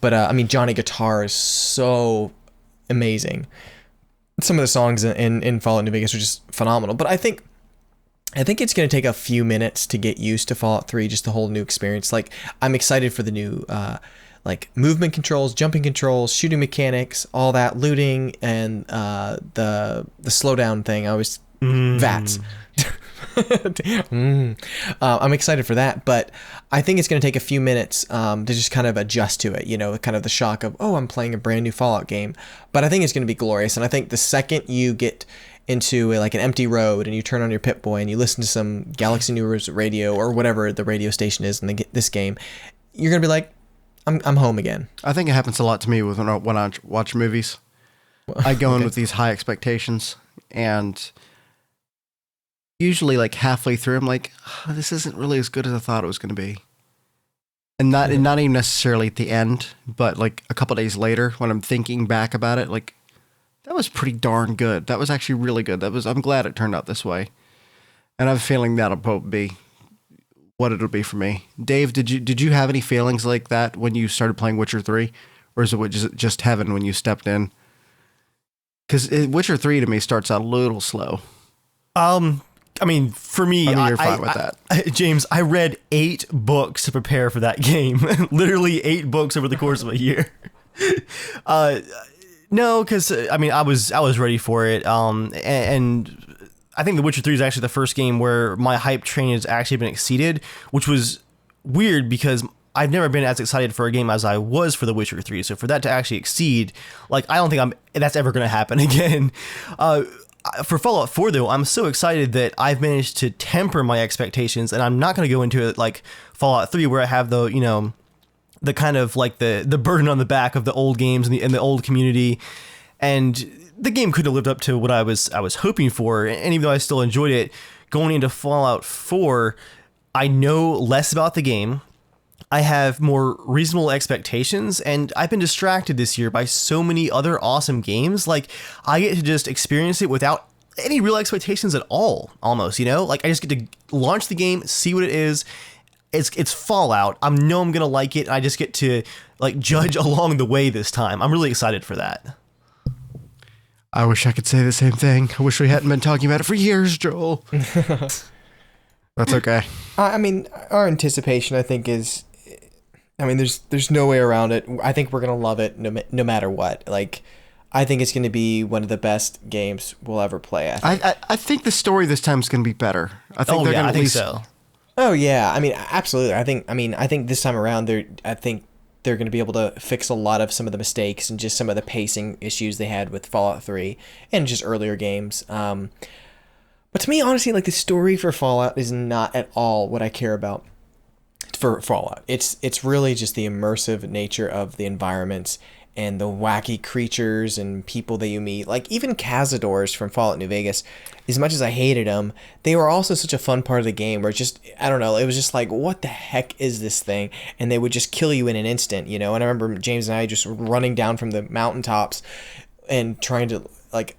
But I mean, Johnny Guitar is so amazing. Some of the songs in Fallout New Vegas are just phenomenal. But I think it's going to take a few minutes to get used to Fallout 3, just the whole new experience. Like, I'm excited for the new like movement controls, jumping controls, shooting mechanics, all that, looting, and the slowdown thing. I always VATS. I'm excited for that, but I think it's going to take a few minutes to just kind of adjust to it. Kind of the shock of, oh, I'm playing a brand new Fallout game. But I think it's going to be glorious, and I think the second you get into like an empty road and you turn on your Pip-Boy and you listen to some Galaxy News radio or whatever the radio station is in this game, you're gonna be like, I'm home again. I think it happens a lot to me when I watch movies. I go in with these high expectations, and usually like halfway through, I'm like, oh, this isn't really as good as I thought it was going to be. And not even necessarily at the end, but like a couple days later when I'm thinking back about it, like, that was pretty darn good. That was actually really good. I'm glad it turned out this way. And I have a feeling that'll probably be what it'll be for me. Dave, did you have any feelings like that when you started playing Witcher 3? Or is it just heaven when you stepped in? Because Witcher 3 to me starts out a little slow. I mean, for me, I mean, you're fine with that. James, I read 8 books to prepare for that game. Literally 8 books over the course of a year. No, because I mean, I was ready for it. And I think The Witcher 3 is actually the first game where my hype train has actually been exceeded, which was weird because I've never been as excited for a game as I was for The Witcher 3. So for that to actually exceed, like, I don't think that's ever going to happen again. For Fallout 4, though, I'm so excited that I've managed to temper my expectations, and I'm not going to go into it like Fallout 3, where I have the kind of like the burden on the back of the old games and the old community, and the game couldn't have lived up to what I was hoping for. And even though I still enjoyed it, going into Fallout 4, I know less about the game. I have more reasonable expectations, and I've been distracted this year by so many other awesome games. Like, I get to just experience it without any real expectations at all, almost, like I just get to launch the game, see what it is. It's Fallout. I know I'm gonna like it, and I just get to like judge along the way this time. I'm really excited for that. I wish I could say the same thing. I wish we hadn't been talking about it for years, Joel. That's okay. I mean, our anticipation, I think, is, I mean, there's no way around it. I think we're gonna love it no matter what. Like, I think it's gonna be one of the best games we'll ever play. I think the story this time is gonna be better. I think they're gonna I think so. Oh yeah, I mean, absolutely. I think this time around they're going to be able to fix a lot of some of the mistakes and just some of the pacing issues they had with Fallout 3 and just earlier games. But to me, honestly, like, the story for Fallout is not at all what I care about for Fallout. It's really just the immersive nature of the environments and the wacky creatures and people that you meet. Like, even cazadors from Fallout New Vegas, as much as I hated them, they were also such a fun part of the game where it's just, I don't know, it was just like, what the heck is this thing? And they would just kill you in an instant, And I remember James and I just running down from the mountaintops and trying to, like,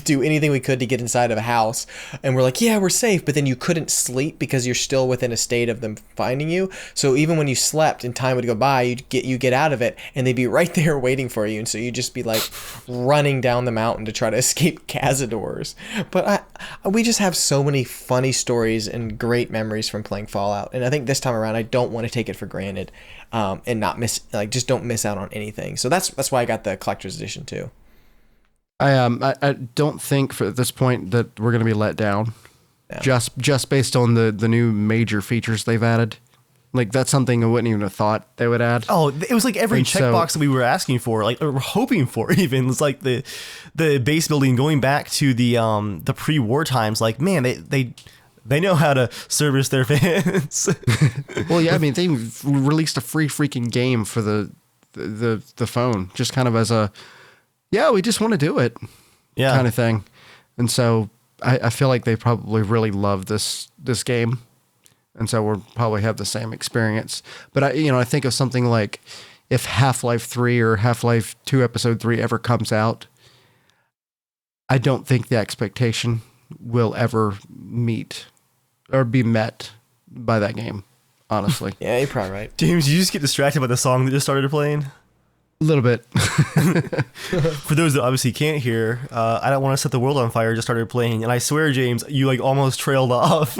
do anything we could to get inside of a house, and we're like, yeah, we're safe, but then you couldn't sleep because you're still within a state of them finding you. So even when you slept and time would go by, you get out of it and they'd be right there waiting for you, and so you'd just be like running down the mountain to try to escape cazadors. But we just have so many funny stories and great memories from playing Fallout, and I think this time around I don't want to take it for granted, and not just don't miss out on anything. So that's why I got the collector's edition too. I don't think at this point that we're going to be let down, just based on the new major features they've added. Like, that's something I wouldn't even have thought they would add. Oh, it was like every checkbox that we were asking for, like, or hoping for even. It was like the base building going back to the pre-war times. Like, man, they know how to service their fans. Well, yeah, I mean, they released a free freaking game for the phone, just kind of as a, yeah, we just want to do it, kind of thing. And so I feel like they probably really love this game, and so we'll probably have the same experience. But I think of something like if Half-Life 3 or Half-Life 2 Episode 3 ever comes out, I don't think the expectation will ever meet or be met by that game, honestly. Yeah, you're probably right. James, you just get distracted by the song that just started playing? A little bit. For those that obviously can't hear, I Don't Want to Set the World on Fire just started playing, and I swear, James, you like almost trailed off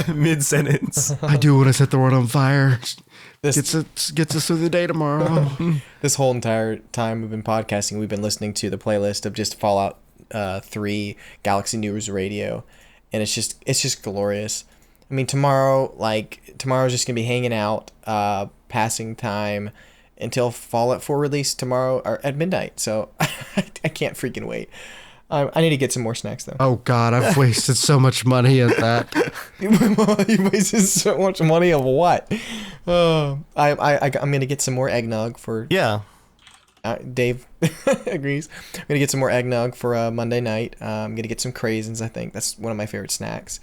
mid-sentence. I do want to set the world on fire. Gets us through the day tomorrow. This whole entire time we've been podcasting, we've been listening to the playlist of just Fallout 3 Galaxy News Radio, and it's just glorious. I mean, tomorrow's just gonna be hanging out, passing time until Fallout 4 release tomorrow or at midnight. So I can't freaking wait. I need to get some more snacks though. Oh God, I've wasted so much money at that. You wasted so much money of what? I'm gonna get some more eggnog for. Yeah. Dave agrees. I'm gonna get some more eggnog for Monday night. I'm gonna get some craisins. I think that's one of my favorite snacks.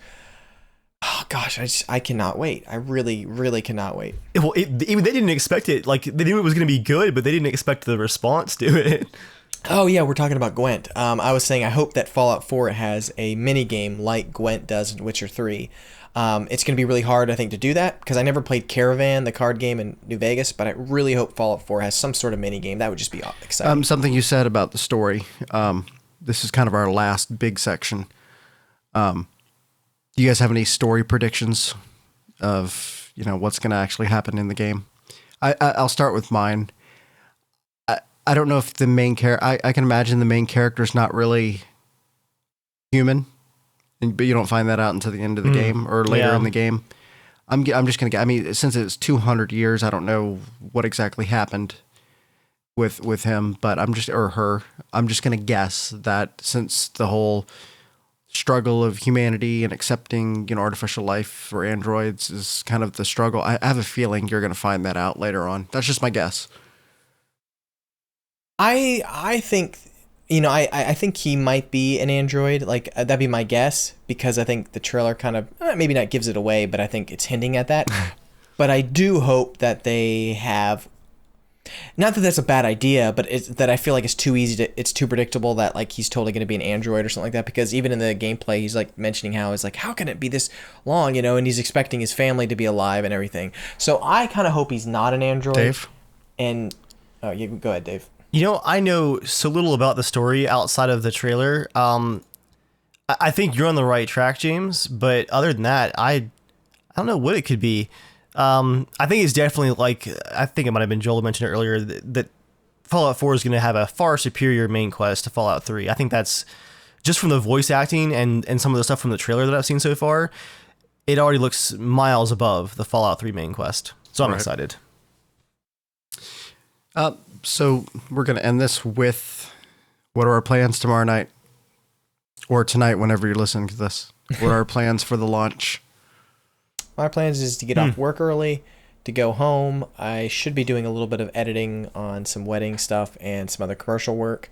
Oh gosh, I cannot wait. I really, really cannot wait. Well, even they didn't expect it. Like, they knew it was going to be good, but they didn't expect the response to it. Oh yeah, we're talking about Gwent. I was saying I hope that Fallout 4 has a mini game like Gwent does in Witcher 3. It's going to be really hard, I think, to do that because I never played Caravan, the card game in New Vegas, but I really hope Fallout 4 has some sort of mini game. That would just be exciting. Something you said about the story. This is kind of our last big section. Do you guys have any story predictions of what's going to actually happen in the game? I'll start with mine. I don't know if the main character. I can imagine the main character is not really human, but you don't find that out until the end of the game or later in the game. I'm just gonna get. I mean, since it's 200 years, I don't know what exactly happened with him, but I'm just or her. I'm just gonna guess that since the whole struggle of humanity and accepting, artificial life or androids is kind of the struggle. I have a feeling you're gonna find that out later on. That's just my guess. I think, I think he might be an android. Like, that'd be my guess, because I think the trailer kind of, maybe not gives it away, but I think it's hinting at that. But I do hope that they have, not that that's a bad idea, but it's that I feel like it's too easy it's too predictable that, like, he's totally going to be an android or something like that, because even in the gameplay, he's, like, mentioning how it's like, how can it be this long, and he's expecting his family to be alive and everything. So I kind of hope he's not an android. Dave? And, yeah, go ahead, Dave. I know so little about the story outside of the trailer. I think you're on the right track, James, but other than that, I don't know what it could be. I think it's definitely like, I think it might have been Joel who mentioned it earlier, that Fallout 4 is going to have a far superior main quest to Fallout 3. I think that's just from the voice acting and some of the stuff from the trailer that I've seen so far. It already looks miles above the Fallout 3 main quest. So I'm excited. So we're going to end this with, what are our plans tomorrow night? Or tonight, whenever you're listening to this. What are our plans for the launch? My plans is to get off work early, to go home. I should be doing a little bit of editing on some wedding stuff and some other commercial work.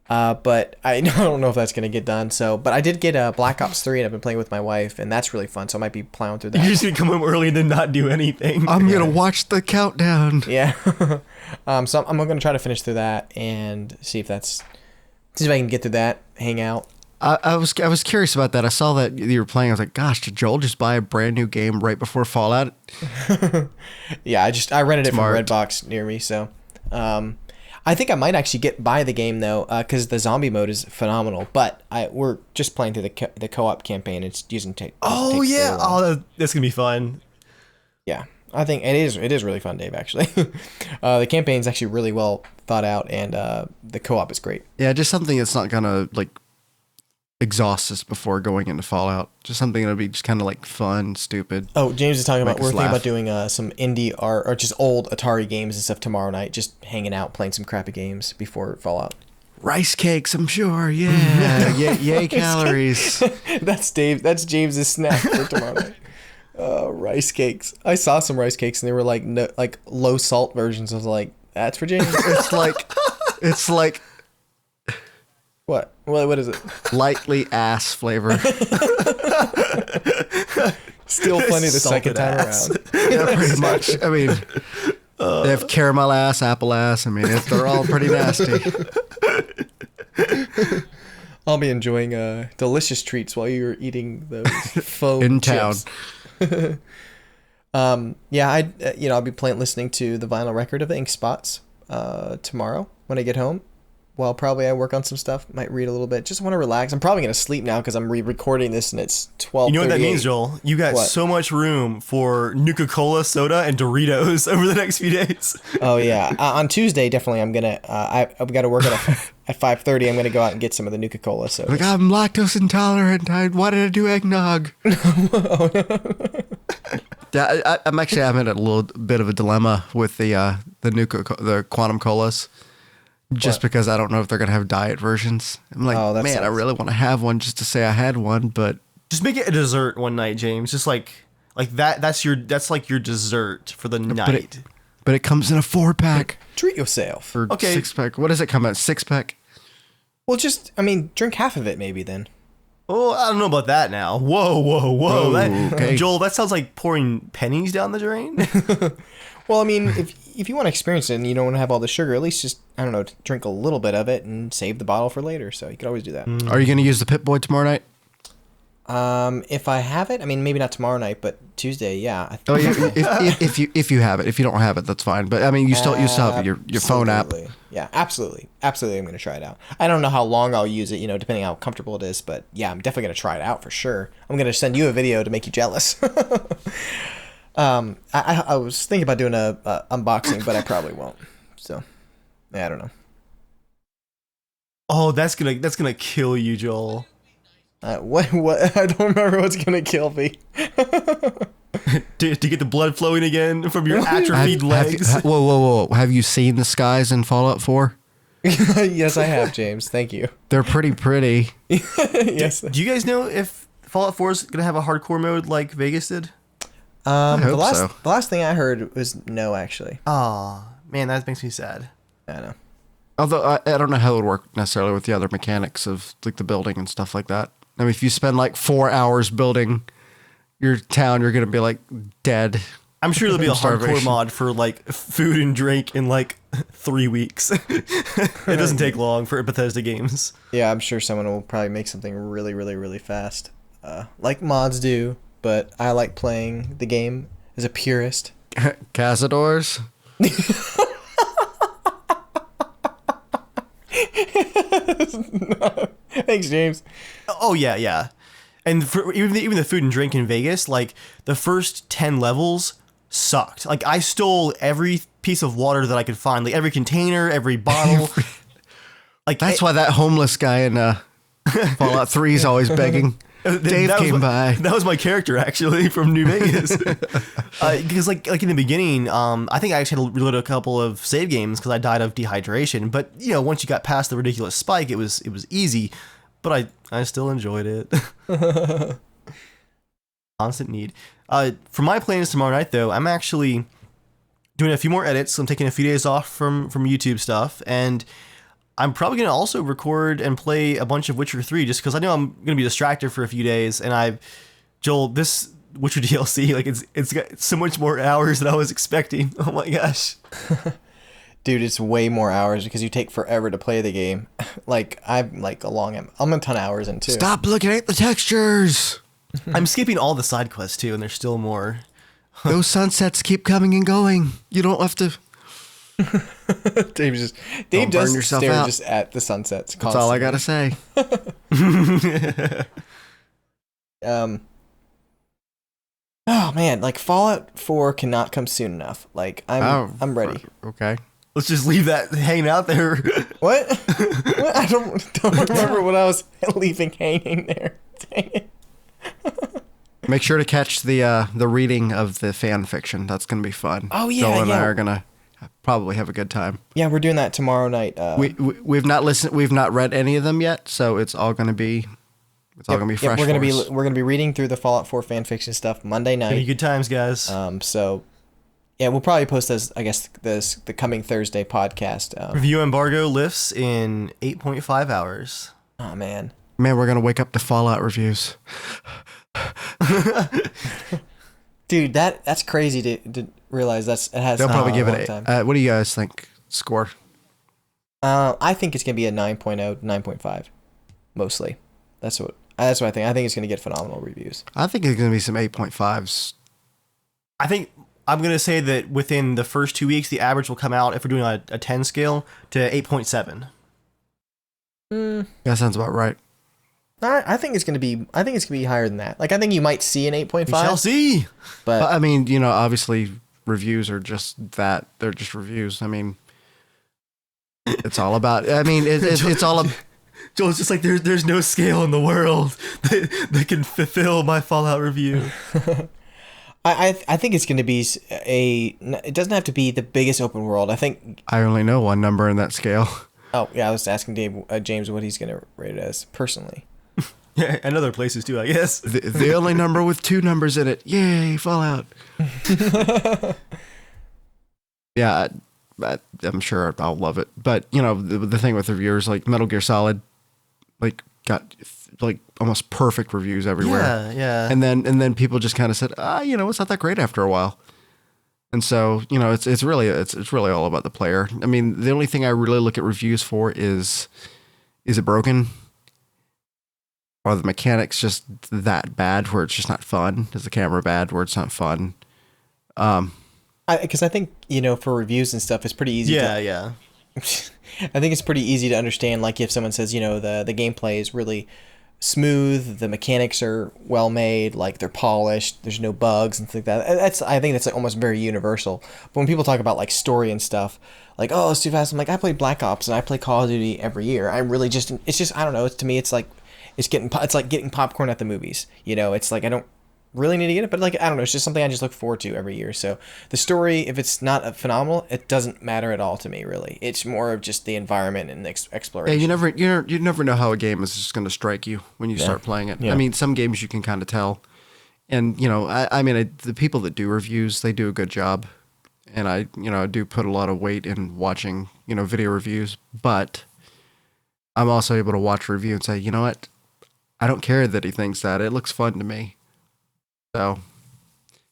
But I don't know if that's going to get done. But I did get Black Ops 3, and I've been playing with my wife, and that's really fun. So I might be plowing through that. You're just going to come home early and then not do anything. I'm going to watch the countdown. Yeah. So I'm going to try to finish through that and see if I can get through that, hang out. I was curious about that. I saw that you were playing. I was like, gosh, did Joel just buy a brand new game right before Fallout? Yeah, I rented it from Redbox near me. So I think I might actually buy the game, though, because the zombie mode is phenomenal. But we're just playing through the co-op campaign. It's using Oh, yeah. Oh, that's going to be fun. Yeah. I think it is really fun, Dave, actually. The campaign's actually really well thought out, and the co-op is great. Yeah, just something that's not going to, like, exhaust us before going into Fallout. Just something that'll be just kind of, like, fun, stupid. Oh, James is talking about, we're thinking about doing some indie or just old Atari games and stuff tomorrow night, just hanging out, playing some crappy games before Fallout. Rice cakes, I'm sure. Yeah. Yay calories. That's James's snack for tomorrow night. Rice cakes. I saw some rice cakes and they were like low salt versions. I was like, that's for James. It's like what is it? Lightly ass flavor. Still funny the second time around. Yeah, pretty much. I mean, they have caramel ass, apple ass. I mean, they're all pretty nasty. I'll be enjoying delicious treats while you're eating those foam in chips. town. I'll be listening to the vinyl record of the Ink Spots tomorrow when I get home. Well, probably I work on some stuff, might read a little bit. Just want to relax. I'm probably going to sleep now because I'm re-recording this and it's 12:38. You know what that means, Joel? You got so much room for Nuka-Cola soda and Doritos over the next few days. Oh, yeah. On Tuesday, definitely, I'm going to... I've got to work at 5:30. I'm going to go out and get some of the Nuka-Cola soda. Like, I'm lactose intolerant. Why did I do eggnog? Yeah, I'm having a little bit of a dilemma with the quantum colas. Just because I don't know if they're going to have diet versions. I'm like, I really want to have one just to say I had one, but... Just make it a dessert one night, James. Just like that. That's like your dessert for the night. But it comes in a 4-pack. Treat yourself. Or 6-pack. What does it come in? 6-pack? Well, drink half of it maybe then. Oh, I don't know about that now. Whoa. Okay. Joel, that sounds like pouring pennies down the drain. Well, I mean, if you want to experience it and you don't want to have all the sugar, at least just, I don't know, drink a little bit of it and save the bottle for later. So you could always do that. Are you going to use the Pip-Boy tomorrow night? If I have it, I mean, maybe not tomorrow night, but Tuesday, yeah. If you have it. If you don't have it, that's fine. But I mean, you still have your phone app. Yeah, absolutely. I'm going to try it out. I don't know how long I'll use it, depending on how comfortable it is. But yeah, I'm definitely going to try it out for sure. I'm going to send you a video to make you jealous. I was thinking about doing a unboxing, but I probably won't. So I don't know. Oh, that's gonna kill you, Joel. What? I don't remember what's gonna kill me. to get the blood flowing again from your atrophied legs. Whoa. Have you seen the skies in Fallout 4? Yes, I have, James. Thank you. They're pretty. Yes. Do you guys know if Fallout 4 is gonna have a hardcore mode like Vegas did? The last thing I heard was no, actually. Oh man, that makes me sad. I know. Although I don't know how it would work necessarily with the other mechanics of like the building and stuff like that. I mean, if you spend like 4 hours building your town, you're gonna be like dead. I'm sure there'll be a hardcore Starvation. mod for like food and drink in like 3 weeks. It doesn't take long for Bethesda games. Yeah, I'm sure someone will probably make something really, really, really fast, like mods do. But I like playing the game as a purist. Cazadors. Thanks, James. Oh yeah. And for even the food and drink in Vegas, like the first 10 levels sucked. Like I stole every piece of water that I could find, like every container, every bottle. Like That's why that homeless guy in Fallout 3 is always begging. Dave came by. That was my character actually from New Vegas. Because like in the beginning, I think I actually had to reload a couple of save games because I died of dehydration. But you know, once you got past the ridiculous spike, it was easy. But I still enjoyed it. Constant need. For my plans tomorrow night though, I'm actually doing a few more edits. I'm taking a few days off from YouTube stuff, and I'm probably going to also record and play a bunch of Witcher 3 just because I know I'm going to be distracted for a few days. And Joel, this Witcher DLC, like it's got so much more hours than I was expecting. Oh my gosh. Dude, it's way more hours because you take forever to play the game. Like I'm a ton of hours into. Stop looking at the textures. I'm skipping all the side quests too, and there's still more. Those sunsets keep coming and going. You don't have to. Dave Don't does burn yourself stare out. just at the sunsets. That's all I gotta say. Oh man, like Fallout 4 cannot come soon enough. Like I'm ready. Okay. Let's just leave that hanging out there. What? What? I don't remember what I was leaving hanging there. Dang it. Make sure to catch the reading of the fan fiction. That's gonna be fun. Oh, yeah, Joel and I yeah. are gonna probably have a good time. Yeah, we're doing that tomorrow night. We've not read any of them yet, so it's all gonna be fresh. We're gonna for us. we're gonna be reading through the Fallout 4 fanfiction stuff Monday Any night. good times, guys. So yeah, we'll probably post this. I guess the coming Thursday podcast. Review embargo lifts in 8.5 hours. Oh man. Man, we're gonna wake up to Fallout reviews. Dude, that's crazy to realize it has. They'll probably give a it long a. What do you guys think? Score? I think it's gonna be a 9.0, 9.5, mostly. That's what I think. I think it's gonna get phenomenal reviews. I think it's gonna be some 8.5s. I think I'm going to say that within the first 2 weeks, the average will come out, if we're doing a 10 scale, to 8.7. That sounds about right. I think it's gonna be higher than that. Like I think you might see an 8.5. We shall see. But I mean, you know, obviously reviews are just that. They're just reviews. I mean, it's all about. I mean, it's all. Joel's just like there's no scale in the world that can fulfill my Fallout review. I think it's going to be it doesn't have to be the biggest open world. I think I only know one number in that scale. Oh yeah, I was asking James what he's going to rate it as personally. Yeah, and other places too, I guess. The only number with 2 numbers in it. Yay, Fallout. Yeah, I'm sure I'll love it. But you know, the thing with reviewers, like Metal Gear Solid, like got like almost perfect reviews everywhere. Yeah. And then people just kind of said, you know, it's not that great after a while. And so, you know, it's really all about the player. I mean, the only thing I really look at reviews for is it broken? Are the mechanics just that bad where it's just not fun? Is the camera bad where it's not fun? Because I think, you know, for reviews and stuff, it's pretty easy. Yeah. I think it's pretty easy to understand. Like if someone says, you know, the gameplay is really smooth. The mechanics are well made, like they're polished. There's no bugs and things like that. I think that's like almost very universal. But when people talk about like story and stuff, like, oh, it's too fast. I'm like, I play Black Ops and I play Call of Duty every year. It's just I don't know. It's, to me, it's like getting popcorn at the movies. You know, it's like I don't really need to get it, but like I don't know. It's just something I just look forward to every year. So the story, if it's not phenomenal, it doesn't matter at all to me. Really, it's more of just the environment and the exploration. Yeah, you never know how a game is just going to strike you when you start playing it. Yeah. I mean, some games you can kind of tell, and you know, the people that do reviews, they do a good job, and I do put a lot of weight in watching video reviews, but I'm also able to watch a review and say, you know what, I don't care that he thinks that. It looks fun to me. So,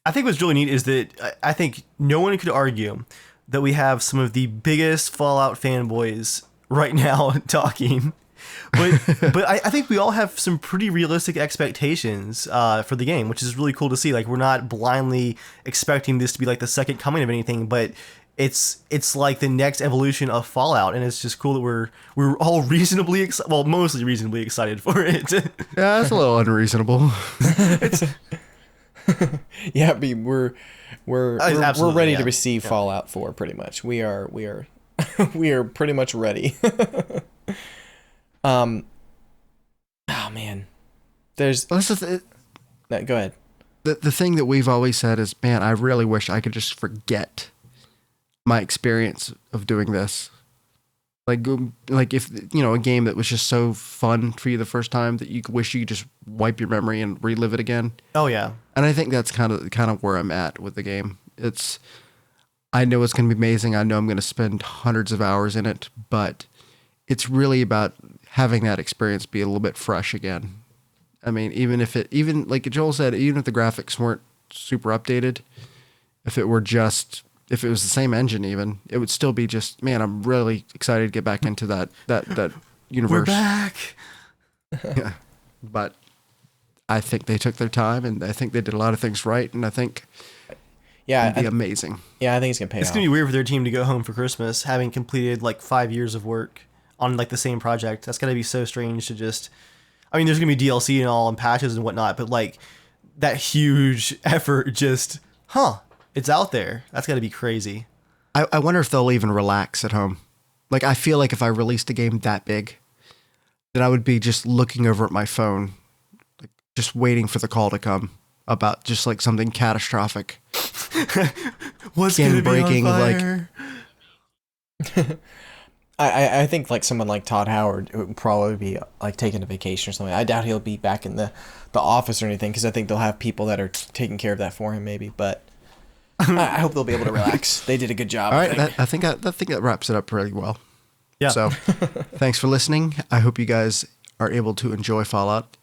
I think what's really neat is that I think no one could argue that we have some of the biggest Fallout fanboys right now talking. But I think we all have some pretty realistic expectations for the game, which is really cool to see. Like, we're not blindly expecting this to be like the second coming of anything, but it's like the next evolution of Fallout, and it's just cool that we're all reasonably mostly reasonably excited for it. yeah, that's a little unreasonable. Yeah, we're ready to yeah. receive Fallout 4 pretty much. We are we are pretty much ready. Oh man. There's Well, that's no, go ahead. the thing that we've always said is, man, I really wish I could just forget my experience of doing this. Like if a game that was just so fun for you the first time that you wish you could just wipe your memory and relive it again. Oh yeah. And I think that's kind of where I'm at with the game. I know it's going to be amazing. I know I'm going to spend hundreds of hours in it, but it's really about having that experience be a little bit fresh again. I mean, even like Joel said, even if the graphics weren't super updated, if it was the same engine even, it would still be just, man, I'm really excited to get back into that universe. We're back. Yeah. But I think they took their time, and I think they did a lot of things right, and I think it'd be amazing. Yeah, I think it's gonna pay off. It's gonna be weird for their team to go home for Christmas having completed like 5 years of work on like the same project. That's gotta be so strange to just. I mean, there's gonna be DLC and all and patches and whatnot, but like that huge effort, just it's out there. That's gotta be crazy. I wonder if they'll even relax at home. Like, I feel like if I released a game that big, then I would be just looking over at my phone, like just waiting for the call to come about just like something catastrophic. What's gonna be on fire? I think like someone like Todd Howard would probably be like taking a vacation or something. I doubt he'll be back in the office or anything, because I think they'll have people that are taking care of that for him maybe. But I hope they'll be able to relax. They did a good job. All right, I think that wraps it up pretty well. Yeah. So, thanks for listening. I hope you guys are able to enjoy Fallout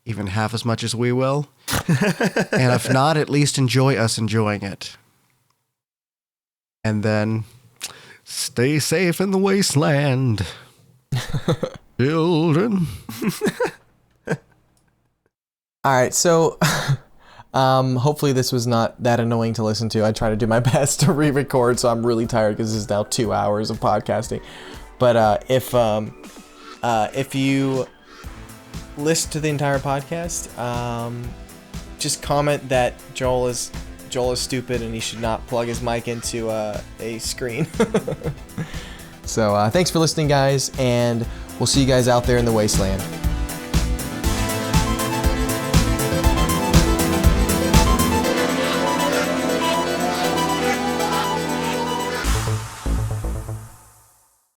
even half as much as we will. And if not, at least enjoy us enjoying it. And then stay safe in the wasteland, children. All right, so hopefully this was not that annoying to listen to. I try to do my best to re-record, so I'm really tired because this is now 2 hours of podcasting. But if you listen to the entire podcast, just comment that Joel is stupid and he should not plug his mic into a screen. So thanks for listening, guys, and we'll see you guys out there in the wasteland.